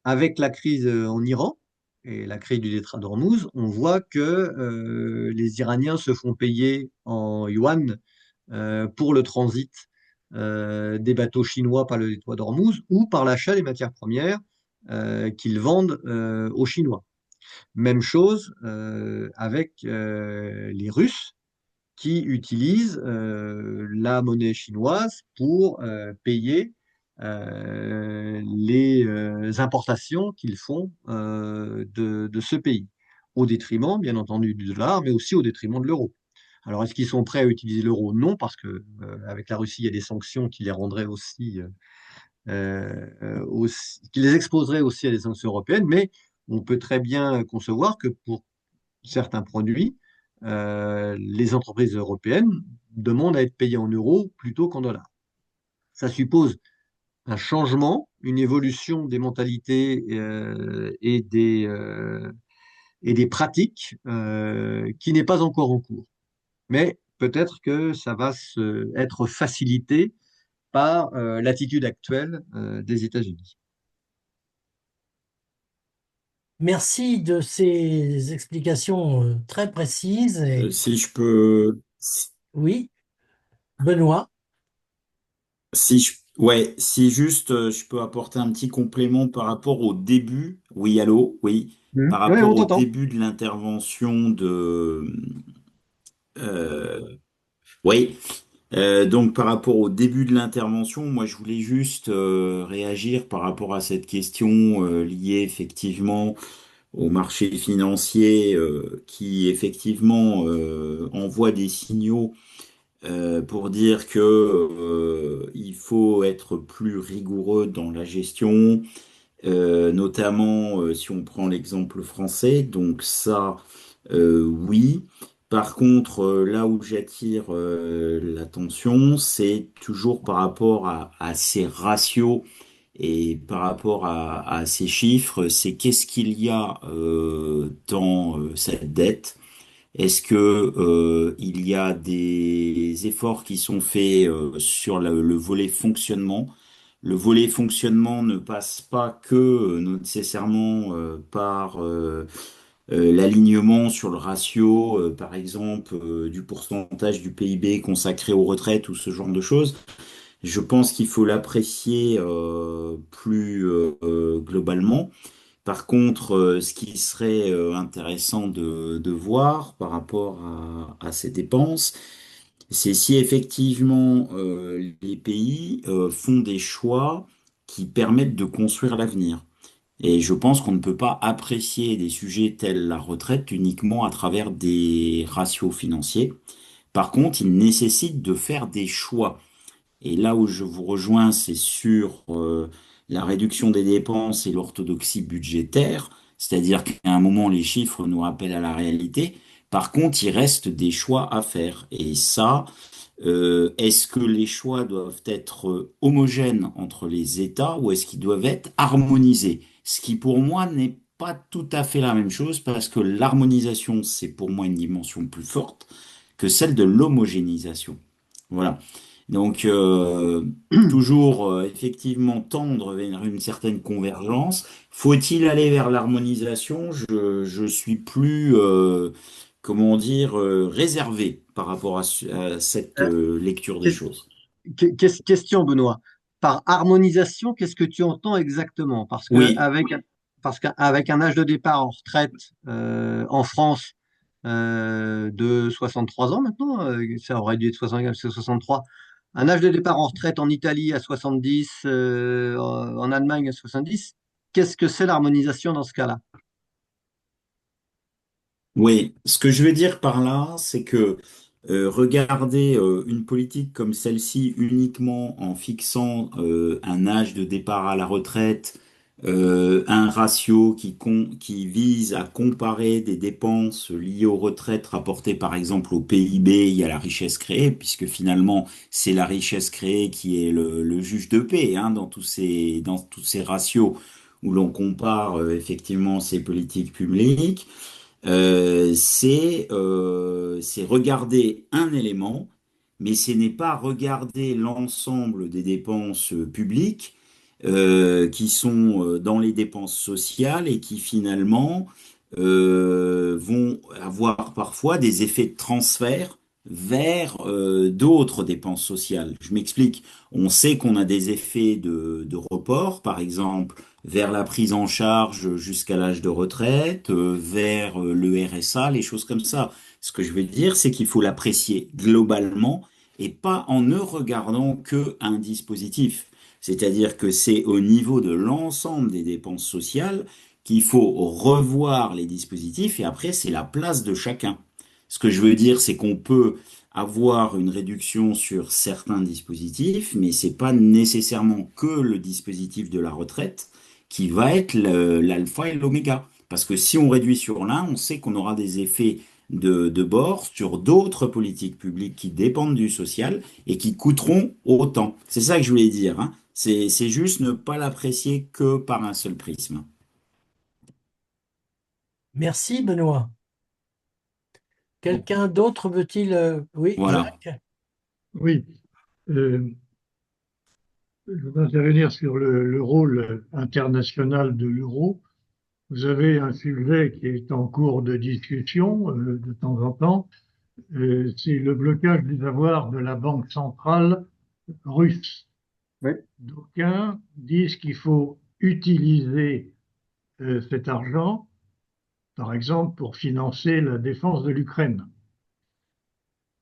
Avec la crise en Iran et la crise du détroit d'Ormuz, on voit que les Iraniens se font payer en yuan pour le transit des bateaux chinois par le détroit d'Ormuz ou par l'achat des matières premières qu'ils vendent aux Chinois. Même chose avec les Russes qui utilisent la monnaie chinoise pour payer les importations qu'ils font de ce pays, au détriment, bien entendu, du dollar, mais aussi au détriment de l'euro. Alors, est-ce qu'ils sont prêts à utiliser l'euro? Non, parce que avec la Russie, il y a des sanctions qui les rendraient qui les exposeraient aussi à des sanctions européennes, mais on peut très bien concevoir que pour certains produits, les entreprises européennes demandent à être payées en euros plutôt qu'en dollars. Ça suppose un changement, une évolution des mentalités et des pratiques qui n'est pas encore en cours. Mais peut-être que ça va être facilité par l'attitude actuelle des États-Unis. Merci de ces explications très précises. Et Si je peux, oui, Benoît. ouais, si juste je peux apporter un petit complément par rapport au début, oui, allô, oui, par Oui, on rapport au t'entend. début de l'intervention euh, oui, donc par rapport au début de l'intervention, moi je voulais juste réagir par rapport à cette question liée effectivement au marché financier qui effectivement envoie des signaux pour dire que il faut être plus rigoureux dans la gestion, notamment si on prend l'exemple français. Donc ça, oui. Par contre, là où j'attire l'attention, c'est toujours par rapport à ces ratios et par rapport à ces chiffres, c'est qu'est-ce qu'il y a dans cette dette? Est-ce que il y a des efforts qui sont faits sur le volet fonctionnement? Le volet fonctionnement ne passe pas que nécessairement par l'alignement sur le ratio, par exemple, du pourcentage du PIB consacré aux retraites ou ce genre de choses. Je pense qu'il faut l'apprécier plus globalement. Par contre, ce qui serait intéressant de voir par rapport à ces dépenses, c'est si effectivement les pays font des choix qui permettent de construire l'avenir. Et je pense qu'on ne peut pas apprécier des sujets tels la retraite uniquement à travers des ratios financiers. Par contre, il nécessite de faire des choix. Et là où je vous rejoins, c'est sur la réduction des dépenses et l'orthodoxie budgétaire, c'est-à-dire qu'à un moment, les chiffres nous rappellent à la réalité. Par contre, il reste des choix à faire. Et ça, est-ce que les choix doivent être homogènes entre les États ou est-ce qu'ils doivent être harmonisés? Ce qui pour moi n'est pas tout à fait la même chose parce que l'harmonisation, c'est pour moi une dimension plus forte que celle de l'homogénéisation. Voilà. Donc, toujours effectivement tendre vers une certaine convergence. Faut-il aller vers l'harmonisation? Je suis plus, comment dire, réservé par rapport à cette Euh, lecture des que- choses. Question, Benoît. Par harmonisation, qu'est-ce que tu entends exactement? Oui, Parce qu'avec un âge de départ en retraite en France de 63 ans maintenant, ça aurait dû être 60, c'est 63. Un âge de départ en retraite en Italie à 70, en Allemagne à 70. Qu'est-ce que c'est l'harmonisation dans ce cas-là? oui. Ce que je veux dire par là, c'est que regarder une politique comme celle-ci uniquement en fixant un âge de départ à la retraite, un ratio qui vise à comparer des dépenses liées aux retraites rapportées par exemple au PIB et à la richesse créée, puisque finalement c'est la richesse créée qui est le juge de paix hein, dans tous ces ratios où l'on compare effectivement ces politiques publiques. C'est regarder un élément, mais ce n'est pas regarder l'ensemble des dépenses publiques qui sont dans les dépenses sociales et qui finalement vont avoir parfois des effets de transfert vers d'autres dépenses sociales. Je m'explique. On sait qu'on a des effets de report, par exemple vers la prise en charge jusqu'à l'âge de retraite, vers le RSA, les choses comme ça. Ce que je veux dire, c'est qu'il faut l'apprécier globalement et pas en ne regardant que un dispositif. C'est-à-dire que c'est au niveau de l'ensemble des dépenses sociales qu'il faut revoir les dispositifs et après, c'est la place de chacun. Ce que je veux dire, c'est qu'on peut avoir une réduction sur certains dispositifs, mais c'est pas nécessairement que le dispositif de la retraite qui va être l'alpha et l'oméga. Parce que si on réduit sur l'un, on sait qu'on aura des effets de bord sur d'autres politiques publiques qui dépendent du social et qui coûteront autant. C'est ça que je voulais dire, hein. C'est juste ne pas l'apprécier que par un seul prisme. Merci, Benoît. Bon, Quelqu'un d'autre veut-il... Oui, voilà. Jacques? Oui, euh, je veux intervenir sur le rôle international de l'euro. Vous avez un sujet qui est en cours de discussion de temps en temps, c'est le blocage des avoirs de la Banque centrale russe. Oui. D'aucuns disent qu'il faut utiliser cet argent, par exemple, pour financer la défense de l'Ukraine.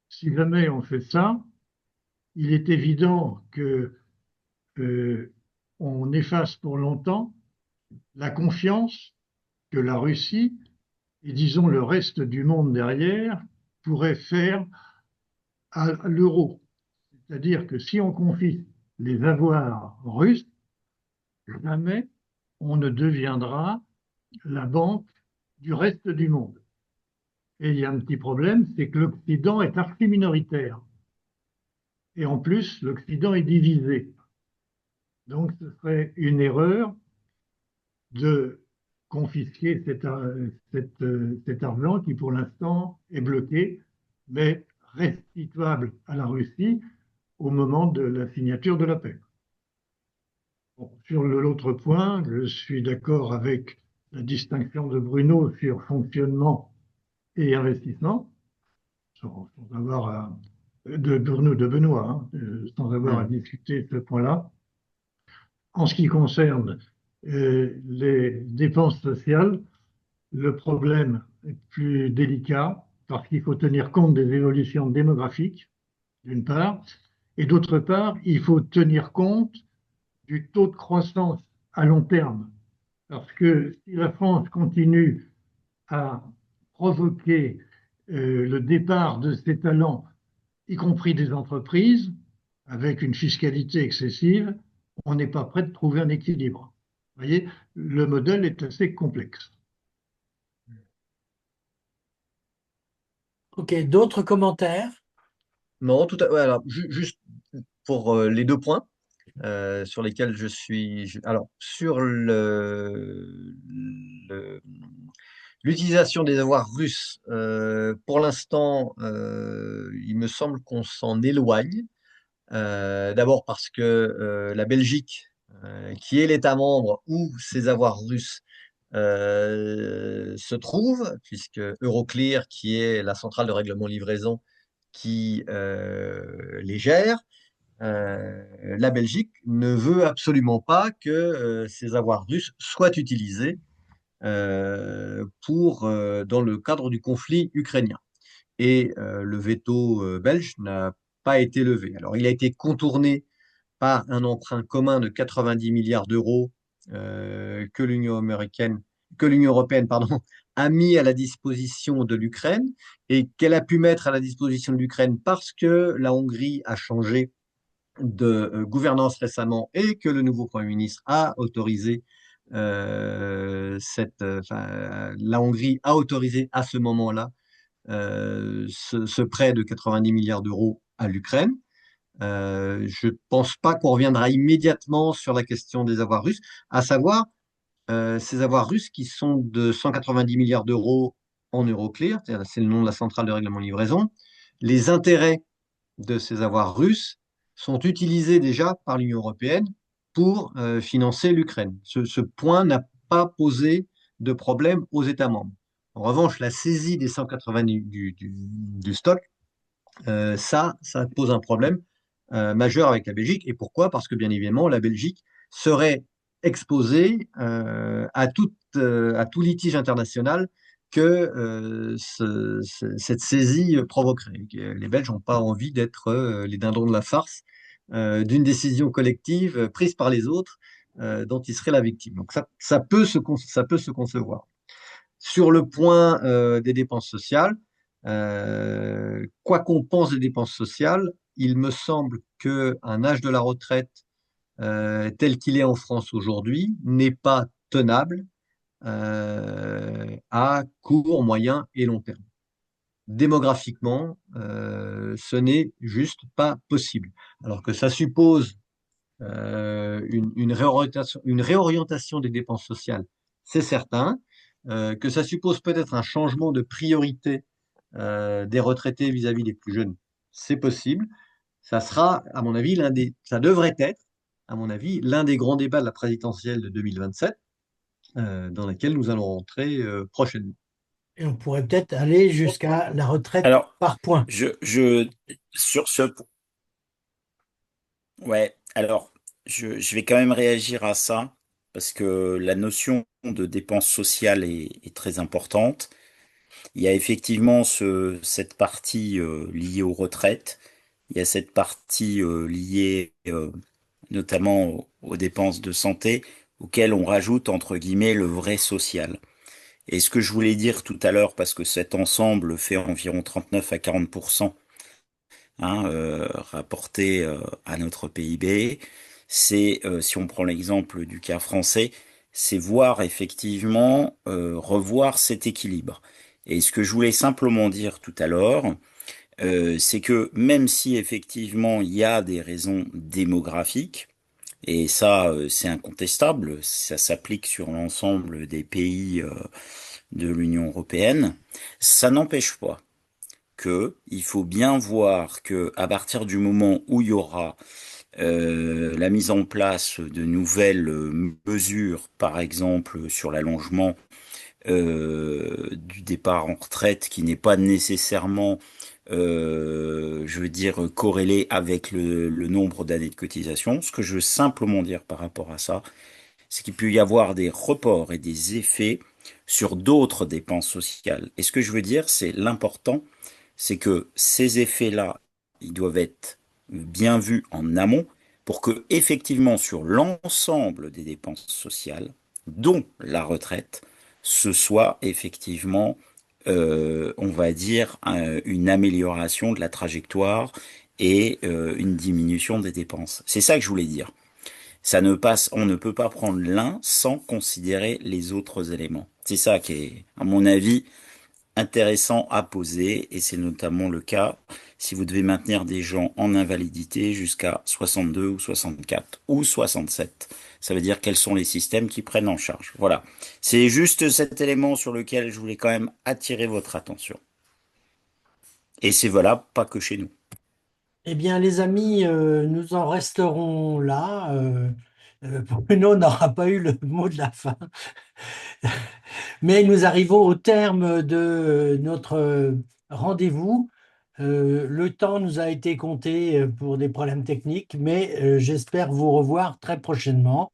Si jamais on fait ça, il est évident que on efface pour longtemps la confiance que la Russie et disons le reste du monde derrière pourraient faire à l'euro. C'est-à-dire que si on confie les avoirs russes, jamais on ne deviendra la banque du reste du monde. Et il y a un petit problème, c'est que l'Occident est archi minoritaire. Et en plus, l'Occident est divisé. Donc ce serait une erreur de confisquer cet argent qui pour l'instant est bloqué, mais restituable à la Russie au moment de la signature de la paix. Bon, sur l'autre point, je suis d'accord avec la distinction de Bruno sur fonctionnement et investissement, sans avoir de Bruno, de Benoît, hein, sans avoir à Hmm. discuter ce point-là. En ce qui concerne les dépenses sociales, le problème est plus délicat parce qu'il faut tenir compte des évolutions démographiques, d'une part, et d'autre part, il faut tenir compte du taux de croissance à long terme. Parce que si la France continue à provoquer le départ de ses talents, y compris des entreprises, avec une fiscalité excessive, on n'est pas prêt de trouver un équilibre. Vous voyez, le modèle est assez complexe. Ok, d'autres commentaires? Non, tout à ouais, alors, juste pour les deux points sur lesquels je suis. Alors, sur l'utilisation des avoirs russes, pour l'instant, il me semble qu'on s'en éloigne. D'abord parce que la Belgique, qui est l'État membre où ces avoirs russes se trouvent, puisque Euroclear, qui est la centrale de règlement livraison qui les gère, la Belgique ne veut absolument pas que ces avoirs russes soient utilisés dans le cadre du conflit ukrainien. Et le veto belge n'a pas été levé. Alors, il a été contourné par un emprunt commun de 90 milliards d'euros que l'Union européenne, pardon, a mis à la disposition de l'Ukraine et qu'elle a pu mettre à la disposition de l'Ukraine parce que la Hongrie a changé de gouvernance récemment et que le nouveau Premier ministre a autorisé la Hongrie a autorisé à ce moment-là ce prêt de 90 milliards d'euros à l'Ukraine. Je ne pense pas qu'on reviendra immédiatement sur la question des avoirs russes, à savoir ces avoirs russes qui sont de 190 milliards d'euros en Euroclear, c'est le nom de la centrale de règlement livraison. Les intérêts de ces avoirs russes sont utilisés déjà par l'Union européenne pour financer l'Ukraine. Ce point n'a pas posé de problème aux États membres. En revanche, la saisie des 190 du stock, ça pose un problème majeur avec la Belgique. Et pourquoi? Parce que bien évidemment, la Belgique serait exposée à tout litige international que cette saisie provoquerait. Les Belges n'ont pas envie d'être les dindons de la farce d'une décision collective prise par les autres dont ils seraient la victime. Donc ça peut se concevoir. Sur le point des dépenses sociales, quoi qu'on pense des dépenses sociales, il me semble qu'un âge de la retraite tel qu'il est en France aujourd'hui n'est pas tenable à court, moyen et long terme. Démographiquement, ce n'est juste pas possible. Alors que ça suppose une réorientation des dépenses sociales, c'est certain. Que ça suppose peut-être un changement de priorité des retraités vis-à-vis des plus jeunes, c'est possible. Ça sera, à mon avis, ça devrait être, à mon avis, l'un des grands débats de la présidentielle de 2027, dans laquelle nous allons rentrer prochainement. Et on pourrait peut-être aller jusqu'à la retraite Alors, par points. sur ce, ouais, alors, je vais quand même réagir à ça, parce que la notion de dépense sociale est très importante. Il y a effectivement cette partie liée aux retraites, il y a cette partie liée notamment aux dépenses de santé, auxquelles on rajoute entre guillemets le vrai social. Et ce que je voulais dire tout à l'heure, parce que cet ensemble fait environ 39 à 40%, rapporté à notre PIB, c'est, si on prend l'exemple du cas français, c'est voir effectivement revoir cet équilibre. Et ce que je voulais simplement dire tout à l'heure, c'est que même si effectivement il y a des raisons démographiques, et ça c'est incontestable, ça s'applique sur l'ensemble des pays de l'Union européenne, ça n'empêche pas que il faut bien voir que à partir du moment où il y aura la mise en place de nouvelles mesures, par exemple sur l'allongement du départ en retraite, qui n'est pas nécessairement, je veux dire, corrélé avec le nombre d'années de cotisation. Ce que je veux simplement dire par rapport à ça, c'est qu'il peut y avoir des reports et des effets sur d'autres dépenses sociales. Et ce que je veux dire, c'est l'important, c'est que ces effets-là, ils doivent être bien vus en amont pour que, effectivement, sur l'ensemble des dépenses sociales, dont la retraite, ce soit effectivement, on va dire, une amélioration de la trajectoire et une diminution des dépenses. C'est ça que je voulais dire. Ça ne passe, on ne peut pas prendre l'un sans considérer les autres éléments. C'est ça qui est, à mon avis, intéressant à poser, et c'est notamment le cas si vous devez maintenir des gens en invalidité jusqu'à 62 ou 64 ou 67. Ça veut dire quels sont les systèmes qui prennent en charge. Voilà. C'est juste cet élément sur lequel je voulais quand même attirer votre attention. Et c'est valable pas que chez nous. Eh bien, les amis, nous en resterons là. Bruno n'aura pas eu le mot de la fin. Mais nous arrivons au terme de notre rendez-vous. Le temps nous a été compté pour des problèmes techniques, mais j'espère vous revoir très prochainement.